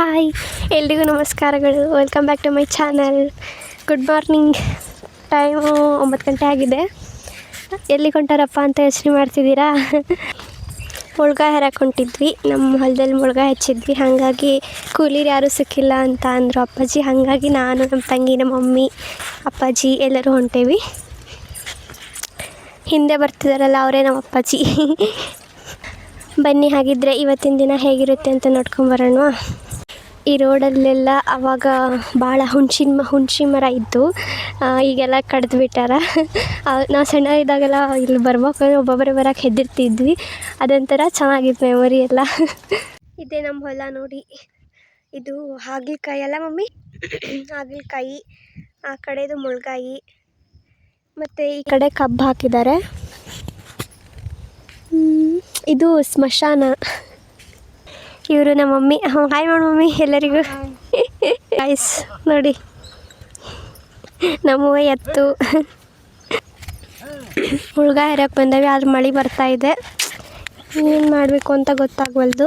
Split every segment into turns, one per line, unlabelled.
Hi, ಎಲ್ರಿಗೂ ನಮಸ್ಕಾರಗಳು. Welcome back to my channel. Good morning. Time 9 ಗಂಟೆ ಆಗಿದೆ. ಎಲ್ಲಿ ಕೊಂಟಾರಪ್ಪ ಅಂತ ಯೋಚನೆ ಮಾಡ್ತಿದ್ದೀರಾ? ಮುಳ್ಗ ಹೊಂಟಿದ್ವಿ. ನಮ್ಮ ಹೊಲದಲ್ಲಿ ಮುಳ್ಗ ಹೆಚ್ಚಿದ್ವಿ. ಹಾಗಾಗಿ ಕೂಲಿರು ಯಾರೂ ಸಿಕ್ಕಿಲ್ಲ ಅಂತ ಅಂದರು ಅಪ್ಪಾಜಿ. ಹಾಗಾಗಿ ನಾನು, ನಮ್ಮ ತಂಗಿ, ನಮ್ಮ ಮಮ್ಮಿ, ಅಪ್ಪಾಜಿ ಎಲ್ಲರೂ ಹೊಂಟೇವಿ. ಹಿಂದೆ ಬರ್ತಿದ್ದಾರಲ್ಲ ಅವರೇ ನಮ್ಮ ಅಪ್ಪಾಜಿ. ಬನ್ನಿ, ಹಾಗಿದ್ದರೆ ಇವತ್ತಿನ ದಿನ ಹೇಗಿರುತ್ತೆ ಅಂತ ನೋಡ್ಕೊಂಬರೋಣ. ಈ ರೋಡಲ್ಲೆಲ್ಲ ಆವಾಗ ಭಾಳ ಹುಣಸಿ ಮರ ಇದ್ದು, ಈಗೆಲ್ಲ ಕಡ್ದು ಬಿಟ್ಟಾರ. ನಾವು ಸಣ್ಣ ಇದ್ದಾಗೆಲ್ಲ ಇಲ್ಲಿ ಬರ್ಬೇಕು ಒಬ್ಬೊಬ್ಬರೇ ಬರೋಕ್ಕೆ ಹೆದರ್ತಿದ್ವಿ. ಅದೊಂಥರ ಚೆನ್ನಾಗಿತ್ತು ಮೆಮೊರಿ ಎಲ್ಲ. ಇದೇ ನಮ್ಮ ಹೊಲ ನೋಡಿ. ಇದು ಹಾಗಲಕಾಯಿ ಅಲ್ಲ ಮಮ್ಮಿ? ಹಾಗಲಕಾಯಿ. ಆ ಕಡೆದು ಮುಳ್ಗಾಯಿ. ಮತ್ತು ಈ ಕಡೆ ಕಬ್ಬು ಹಾಕಿದ್ದಾರೆ. ಇದು ಸ್ಮಶಾನ. ಇವರು ನಮ್ಮ ಮಮ್ಮಿ. ಹಾಯ್ ಮಾಡು ಮಮ್ಮಿ ಎಲ್ಲರಿಗೂ. ಗೈಸ್ ನೋಡಿ, ನಮ್ಮವ ಎತ್ತು ಮುಳ್ಗ ಹರಿಯಕ್ಕೆ ಬಂದವಿ. ಆದ್ರೆ ಮಳೆ ಬರ್ತಾಯಿದೆ. ಏನು ಮಾಡಬೇಕು ಅಂತ ಗೊತ್ತಾಗವಲ್ದು.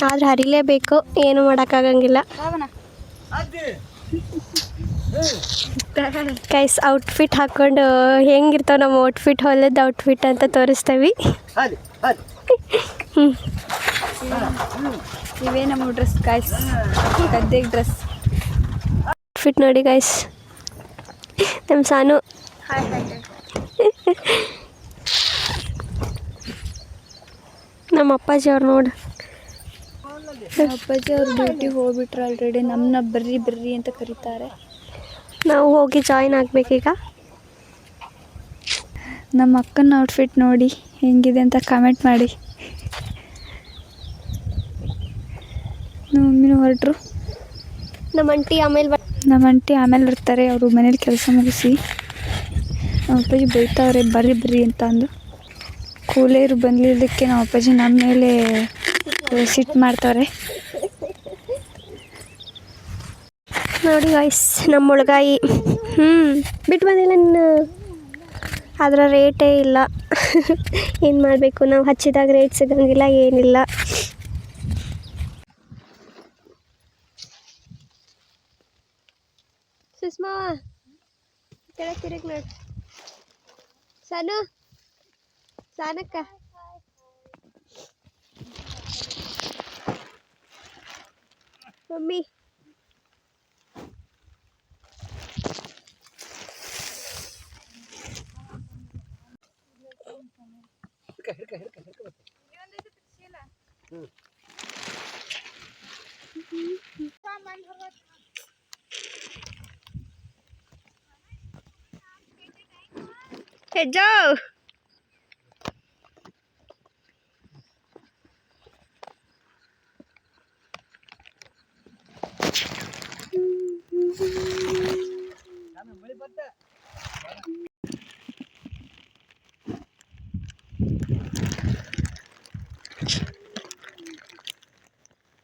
ಆದ್ರೆ ಹರಿಲೇಬೇಕು, ಏನು ಮಾಡೋಕ್ಕಾಗಂಗಿಲ್ಲ. ಗೈಸ್ ಔಟ್ಫಿಟ್ ಹಾಕ್ಕೊಂಡು ಹೆಂಗಿರ್ತಾವೆ ನಮ್ಮ ಔಟ್ಫಿಟ್, ಹೊಲದ ಔಟ್ಫಿಟ್ ಅಂತ ತೋರಿಸ್ತೇವೆ.
ಇವೇ ನಮ್ಮ ಡ್ರೆಸ್ ಗೈಸ್, ಗದ್ದೆಗೆ ಡ್ರೆಸ್.
ಔಟ್ಫಿಟ್ ನೋಡಿ ಗೈಸ್. ನಮ್ಮ ಸಾನು. ನಮ್ಮ ಅಪ್ಪಾಜಿ ಅವ್ರು ನೋಡಿ.
ಅಪ್ಪಾಜಿ ಅವ್ರು ಡ್ಯೂಟಿಗೆ ಹೋಗ್ಬಿಟ್ರು ಆಲ್ರೆಡಿ. ನಮ್ಮನ್ನ ಬರ್ರಿ ಬರ್ರಿ ಅಂತ ಕರೀತಾರೆ.
ನಾವು ಹೋಗಿ ಜಾಯಿನ್ ಆಗಬೇಕೀಗ.
ನಮ್ಮ ಅಕ್ಕನ ಔಟ್ಫಿಟ್ ನೋಡಿ ಹೆಂಗಿದೆ ಅಂತ ಕಾಮೆಂಟ್ ಮಾಡಿ. ನಮ್ಮ ಮಮ್ಮಿನೂ ಹೊರಟ್ರು.
ನಮ್ಮ ಆಂಟಿ
ಆಮೇಲೆ ಬರ್ತಾರೆ. ಅವರು ಮನೇಲಿ ಕೆಲಸ ಮುಗಿಸಿ. ನಮ್ಮ ಅಪ್ಪಾಜಿ ಬೈತಾವ್ರೆ ಬರ್ರಿ ಬರ್ರಿ ಅಂತ ಅಂದು. ಕೂಲಿಯರು ಬಂದಿದ್ದಕ್ಕೆ ನಮ್ಮ ಅಪ್ಪಾಜಿ ನಮ್ಮ ಮೇಲೆ ಸಿಟ್ಟು ಮಾಡ್ತಾರೆ.
ನೋಡಿ ಗಾಯ್ಸ್, ನಮ್ಮ ಮುಳ್ಗಾಯಿ ಬಿಟ್ಟು ಬಂದಿಲ್ಲ ನೀನು. ಅದರ ರೇಟೇ ಇಲ್ಲ. ಏನು ಮಾಡಬೇಕು, ನಾವು ಹಚ್ಚಿದಾಗ ರೇಟ್ ಸಿಗಂಗಿಲ್ಲ, ಏನಿಲ್ಲ. ಸುಷ್ಮಾ ಕೆಳಗೆ ತಿರುಗಿ ನೋಡಿ. ಸಾನಕ್ಕ ಮಮ್ಮಿ. ಹೆಜ್ಜೋ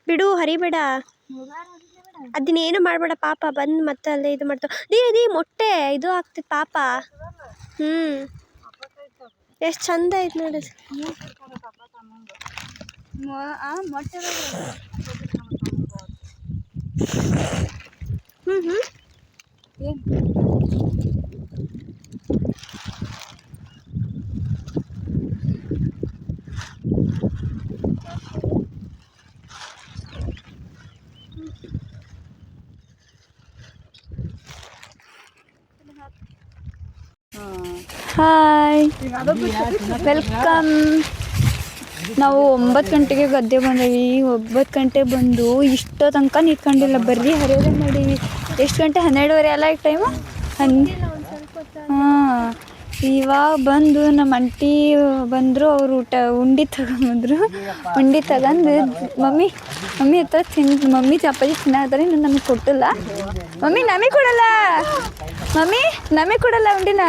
ಬಿಡು, ಹರಿಬೇಡ. ಅದನ್ನೇನು ಮಾಡಬೇಡ ಪಾಪ. ಬಂದು ಮತ್ತೆ ಅಲ್ಲೇ ಇದು ಮಾಡ್ತಾವ. ಮೊಟ್ಟೆ ಇದು ಆಗ್ತದೆ ಪಾಪ. ಎಷ್ಟು ಚಂದ ಐತೆ ನೋಡಿ.
Hi, welcome. ನಾವು 9 ಗಂಟೆಗೆ ಗದ್ದೆ ಬಂದೀವಿ. 9 ಗಂಟೆ ಬಂದು ಇಷ್ಟೋ ತನಕ ನಿಂತ್ಕೊಂಡಿಲ್ಲ, ಬರ್ರಿ ಹರಿಯೋದೇ ಮಾಡೀವಿ. ಎಷ್ಟು ಗಂಟೆ? 12:30 ಅಲ್ಲ ಈಗ ಟೈಮು. ಇವಾಗ ಬಂದು ನಮ್ಮ ಆಂಟಿ ಬಂದರು. ಅವರು ಉಂಡಿ ತಗೊಂಬಂದರು. ಉಂಡಿ ತಗೊಂಡು ಮಮ್ಮಿ ಹತ್ರ ತಿಂದು ಮಮ್ಮಿ ಅಪ್ಪಾಜಿ ತಿನ್ನಾತಾರೆ. ಇನ್ನು ನಮಗೆ ಕೊಟ್ಟಿಲ್ಲ. ಮಮ್ಮಿ ನಮಗೆ ಕೊಡಲ್ಲ ಉಂಡಿನ.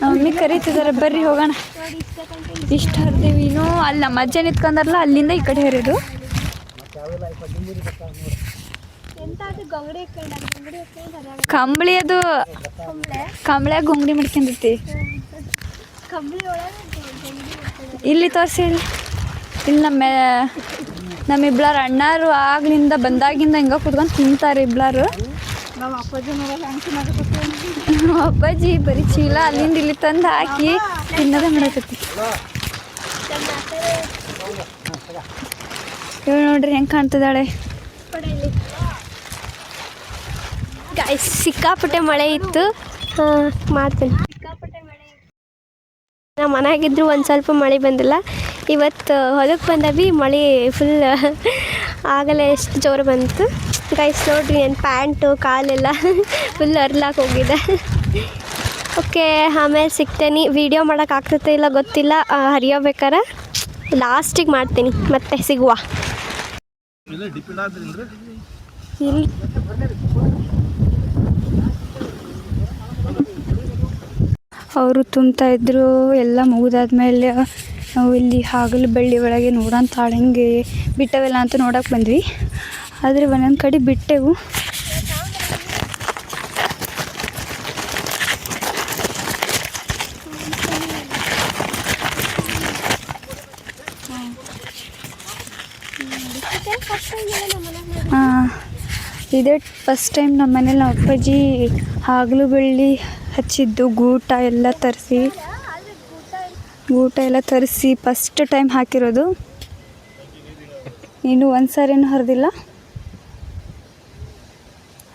ಮಮ್ಮಿ ಕರೀತಿದ್ದಾರೆ, ಬರ್ರಿ ಹೋಗೋಣ. ಇಷ್ಟು ಹರಿದೀವಿ. ಅಲ್ಲಿ ನಮ್ಮ ಅಜ್ಜ ನಿಂತ್ಕೊಂಡಾರಲ್ಲ, ಅಲ್ಲಿಂದ ಈ ಕಡೆ ಹರಿಯೋದು. ಕಂಬಳಿ ಅದು. ಕಂಬಳಿಯಾಗ ಗುಂಗಡಿ ಮಾಡ್ಕೊಂಡೈತಿ. ಇಲ್ಲಿ ತೋರಿಸಿ. ಇಲ್ಲಿ ನಮ್ಮ ನಮ್ಮಿಬ್ಳಾರು ಅಣ್ಣಾರು ಆಗ್ಲಿಂದ ಬಂದಾಗಿಂದ ಹಿಂಗೆ ಕುತ್ಕೊಂಡು ತಿಂತಾರೆ ಇಬ್ಳಾರು. ಅಪ್ಪಾಜಿ ಬರೀ ಚೀಲ ಅಲ್ಲಿಂದ ಇಲ್ಲಿ ತಂದು ಹಾಕಿ ತಿನ್ನೋದೇ ಮಾಡಕತ್ತಿ. ಇವ್ ನೋಡ್ರಿ ಹೆಂಗೆ ಕಾಣ್ತದಾಳೆ.
ಗಾಯ್ಸ್ ಸಿಕ್ಕಾಪಟ್ಟೆ ಮಳೆ ಇತ್ತು. ಮಾಡ್ತೀನಿ. ನಮ್ಮ ಮನೆಯಾಗಿದ್ರು ಒಂದು ಸ್ವಲ್ಪ ಮಳೆ ಬಂದಿಲ್ಲ. ಇವತ್ತು ಹೊಲಕ್ಕೆ ಬಂದವಿ ಮಳೆ ಫುಲ್ ಆಗಲೇ ಎಷ್ಟು ಜೋರು ಬಂತು. ಗೈಸ್ ನೋಡ್ರಿ ನನ್ನ ಪ್ಯಾಂಟು ಕಾಲೆಲ್ಲ ಫುಲ್ ಅರ್ಲಾಕ್ ಹೋಗಿದೆ. ಓಕೆ ಆಮೇಲೆ ಸಿಗ್ತೇನೆ. ವಿಡಿಯೋ ಮಾಡೋಕ್ಕಾಗ್ತೈತೆ ಇಲ್ಲ ಗೊತ್ತಿಲ್ಲ. ಹರಿಯೋಬೇಕಾರೆ ಲಾಸ್ಟಿಗೆ ಮಾಡ್ತೀನಿ. ಮತ್ತೆ ಸಿಗುವ. ಇಲ್ಲಿ
ಅವರು ತುಂಬ್ತಾ ಇದ್ರು. ಎಲ್ಲ ಮುಗಿದಾದ್ಮೇಲೆ ನಾವು ಇಲ್ಲಿ ಹಾಗಲು ಬೆಳ್ಳಿ ಒಳಗೆ ನೋಡೋಂತಾಳೆ ಹೆಂಗೆ ಬಿಟ್ಟವೆಲ್ಲ ಅಂತ ನೋಡೋಕೆ ಬಂದ್ವಿ. ಆದರೆ ಒಂದೊಂದು ಕಡೆ ಬಿಟ್ಟೆವು. ಇದೇ ಫಸ್ಟ್ ಟೈಮ್ ನಮ್ಮ ಮನೇಲಿ ನಮ್ಮ ಅಪ್ಪಾಜಿ ಹಾಗಲು ಬೆಳ್ಳಿ ಹಚ್ಚಿದ್ದು. ಗೂಟ ಎಲ್ಲ ತರಿಸಿ ಫಸ್ಟ್ ಟೈಮ್ ಹಾಕಿರೋದು. ಇನ್ನು ಒಂದು ಸಾರಿನೂ ಹರಿದಿಲ್ಲ.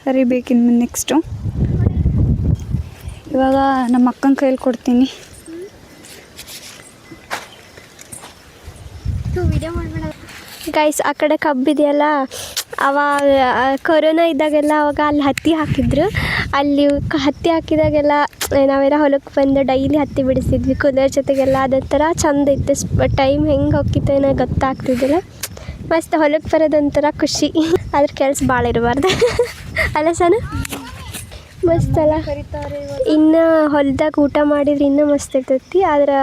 ಹರಿಬೇಕಿನ್ನು ನೆಕ್ಸ್ಟು. ಇವಾಗ ನಮ್ಮ ಅಕ್ಕನ ಕೈಯಲ್ಲಿ ಕೊಡ್ತೀನಿ.
ಗೈಸ್ ಆ ಕಡೆ ಕಬ್ಬಿದೆಯಲ್ಲ, ಅವಾಗ ಕೊರೋನಾ ಇದ್ದಾಗೆಲ್ಲ ಅವಾಗ ಅಲ್ಲಿ ಹತ್ತಿ ಹಾಕಿದ್ರು. ಅಲ್ಲಿ ಹತ್ತಿ ಹಾಕಿದಾಗೆಲ್ಲ ನಾವೆಲ್ಲ ಹೊಲಕ್ಕೆ ಬಂದು ಡೈಲಿ ಹತ್ತಿ ಬಿಡಿಸಿದ್ವಿ ಕೂಲರ್ ಜೊತೆಗೆಲ್ಲ. ಅದೊಂಥರ ಚಂದ ಇತ್ತು. ಟೈಮ್ ಹೆಂಗೆ ಹೋಗ್ತಿತ್ತು ಏನೋ ಗೊತ್ತಾಗ್ತಿದ್ದಿಲ್ಲ. ಮಸ್ತ್ ಹೊಲಕ್ಕೆ ಬರೋದೊಂಥರ ಖುಷಿ. ಅದ್ರ ಕೆಲಸ ಭಾಳ ಇರಬಾರ್ದು ಅಲ್ಲ ಸನ? ಮಸ್ತ್ ಅಲ್ಲ. ಇನ್ನು ಹೊಲ್ದಾಗ ಊಟ ಮಾಡಿದ್ರೆ ಇನ್ನೂ ಮಸ್ತ್ ಇರ್ತೈತಿ. ಆದ್ರೆ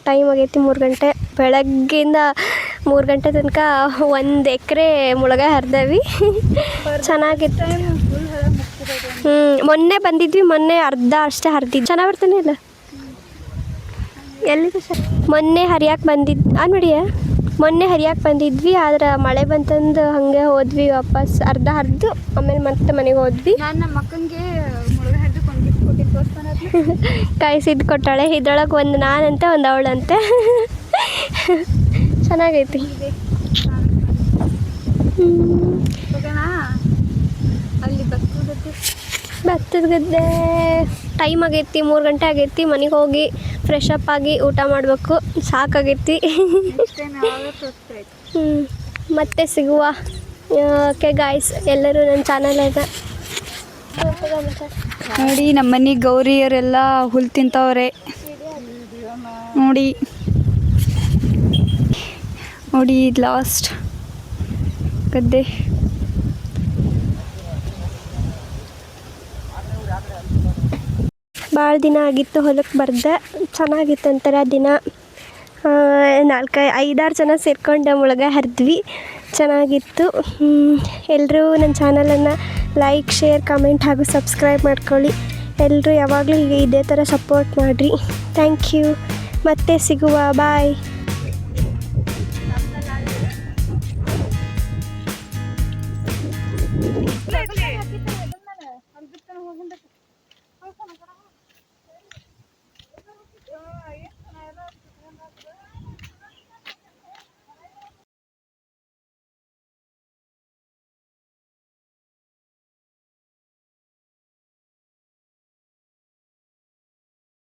ಟೈಮ್ ಆಗೈತಿ 3 ಗಂಟೆ. ಬೆಳಗ್ಗೆಯಿಂದ 3 ಗಂಟೆ ತನಕ 1 ಎಕರೆ ಮುಳಗಾಯಿ ಹರಿದೇವಿ. ಚೆನ್ನಾಗಿತ್ತು. ಮೊನ್ನೆ ಬಂದಿದ್ವಿ. ಮೊನ್ನೆ ಅರ್ಧ ಅಷ್ಟೇ ಹರಿದಿದ್ದು. ಚೆನ್ನಾಗಿ ಬರ್ತಾನೆ ಇಲ್ಲ ಎಲ್ಲಿದೆ ಸರ್? ಮೊನ್ನೆ ಹರಿಯಾಕೆ ಬಂದಿದ್ದು ಮೊನ್ನೆ ಹರಿಯಾಕೆ ಬಂದಿದ್ವಿ. ಆದ್ರೆ ಮಳೆ ಬಂತಂದು ಹಾಗೆ ಹೋದ್ವಿ ವಾಪಸ್. ಅರ್ಧ ಹರಿದು ಆಮೇಲೆ ಮತ್ತೆ ಮನೆಗೆ ಹೋದ್ವಿ.
ನಾನು ನಮ್ಮ ಅಕ್ಕಂಗೆ ಮುಳುಗಾಯಿ ಹರಿದು ಕೊಟ್ಟು ತೋರಿಸ್ತಾನೆ.
ಕಾಯಿಸಿದ್ದು ಕೊಟ್ಟಾಳೆ. ಇದ್ರೊಳಗೆ ಒಂದು ನಾನಂತೆ ಒಂದು ಅವಳಂತೆ. ಚೆನ್ನಾಗೈತಿ.
ಅಲ್ಲಿ
ಭತ್ತದ ಗದ್ದೆ. ಟೈಮ್ ಆಗೈತಿ, 3 ಗಂಟೆ ಆಗೈತಿ. ಮನೆಗೆ ಹೋಗಿ ಫ್ರೆಶ್ ಅಪ್ ಆಗಿ ಊಟ ಮಾಡಬೇಕು. ಸಾಕಾಗೈತಿ. ಮತ್ತೆ ಸಿಗುವ. ಓಕೆ ಗಾಯ್ಸ್, ಎಲ್ಲರೂ ನನ್ನ ಚಾನಲ್ನ
ನೋಡಿ. ನಮ್ಮ ಮನೆ ಗೌರಿಯರೆಲ್ಲ ಹುಲ್ ತಿಂತವ್ರೆ ನೋಡಿ. ಲಾಸ್ಟ್ ಗದ್ದೆ.
ಭಾಳ ದಿನ ಆಗಿತ್ತು ಹೊಲಕ್ಕೆ ಬರ್ದೆ. ಚೆನ್ನಾಗಿತ್ತು ಒಂಥರ ದಿನ. 5-6 ಜನ ಸೇರ್ಕೊಂಡು ಮುಳಗಾಯಿ ಹರಿದ್ವಿ. ಚೆನ್ನಾಗಿತ್ತು. ಎಲ್ಲರೂ ನನ್ನ ಚಾನಲನ್ನು ಲೈಕ್, ಶೇರ್, ಕಮೆಂಟ್ ಹಾಗೂ ಸಬ್ಸ್ಕ್ರೈಬ್ ಮಾಡ್ಕೊಳ್ಳಿ. ಎಲ್ಲರೂ ಯಾವಾಗಲೂ ಇದೇ ಥರ ಸಪೋರ್ಟ್ ಮಾಡಿರಿ. Thank you. ಮತ್ತೆ ಸಿಗುವ. ಬಾಯ್.